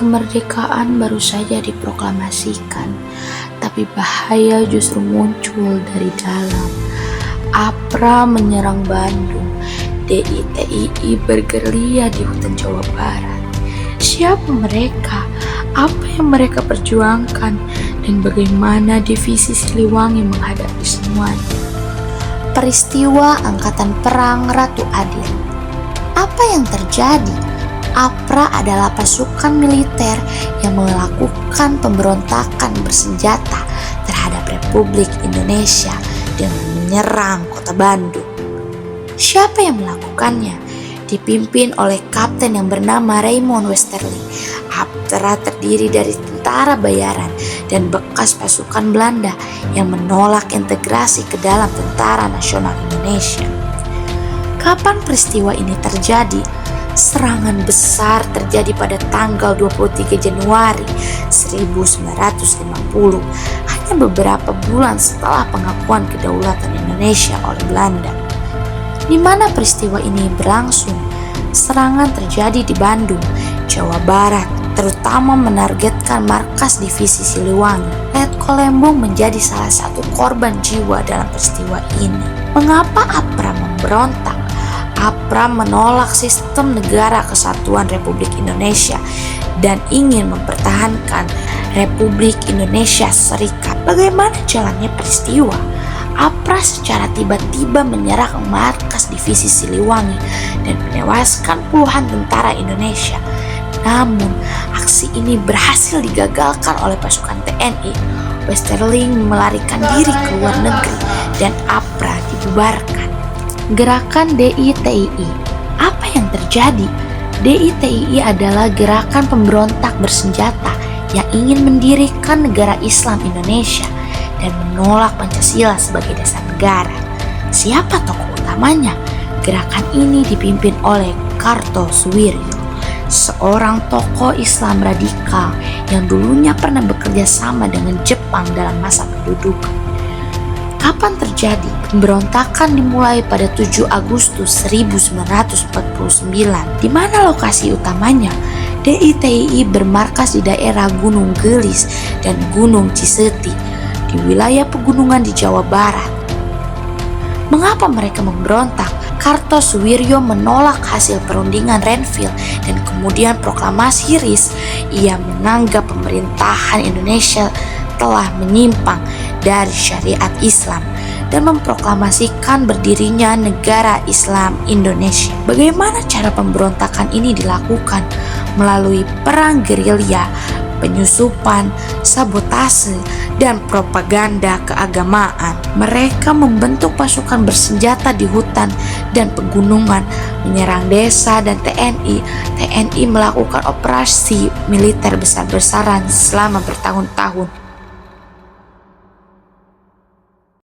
Kemerdekaan baru saja diproklamasikan, tapi bahaya justru muncul dari dalam. APRA menyerang Bandung, DITII bergerilya di hutan Jawa Barat. Siapa mereka? Apa yang mereka perjuangkan? Dan bagaimana divisi Siliwangi menghadapi semuanya? Peristiwa Angkatan Perang Ratu Adil. Apa yang terjadi? APRA adalah pasukan militer yang melakukan pemberontakan bersenjata terhadap Republik Indonesia dengan menyerang kota Bandung. Siapa yang melakukannya? Dipimpin oleh kapten yang bernama Raymond Westerling. APRA terdiri dari tentara bayaran dan bekas pasukan Belanda yang menolak integrasi ke dalam Tentara Nasional Indonesia. Kapan peristiwa ini terjadi? Serangan besar terjadi pada tanggal 23 Januari 1950, hanya beberapa bulan setelah pengakuan kedaulatan Indonesia oleh Belanda. Di mana peristiwa ini berlangsung? Serangan terjadi di Bandung, Jawa Barat, terutama menargetkan markas divisi Siliwangi. Letkol Lembong menjadi salah satu korban jiwa dalam peristiwa ini. Mengapa APRA memberontak? APRA menolak sistem negara kesatuan Republik Indonesia dan ingin mempertahankan Republik Indonesia Serikat. Bagaimana jalannya peristiwa? APRA secara tiba-tiba menyerang markas divisi Siliwangi dan menewaskan puluhan tentara Indonesia. Namun, aksi ini berhasil digagalkan oleh pasukan TNI. Westerling melarikan diri ke luar negeri dan APRA dibubarkan. Gerakan DITII. Apa yang terjadi? DITII adalah gerakan pemberontak bersenjata yang ingin mendirikan negara Islam Indonesia dan menolak Pancasila sebagai dasar negara. Siapa tokoh utamanya? Gerakan ini dipimpin oleh Kartosuwiryo, seorang tokoh Islam radikal yang dulunya pernah bekerja sama dengan Jepang dalam masa pendudukan. Kapan terjadi? Pemberontakan dimulai pada 7 Agustus 1949. Di mana lokasi utamanya? DITII bermarkas di daerah Gunung Gelis dan Gunung Ciseti di wilayah pegunungan di Jawa Barat. Mengapa mereka memberontak? Kartosuwiryo menolak hasil perundingan Renville dan kemudian proklamasi RIS. Ia menganggap pemerintahan Indonesia telah menyimpang dari syariat Islam dan memproklamasikan berdirinya negara Islam Indonesia. Bagaimana cara pemberontakan ini dilakukan? Melalui perang gerilya, penyusupan, sabotase, dan propaganda keagamaan. Mereka membentuk pasukan bersenjata di hutan dan pegunungan, menyerang desa dan TNI. TNI melakukan operasi militer besar-besaran selama bertahun-tahun.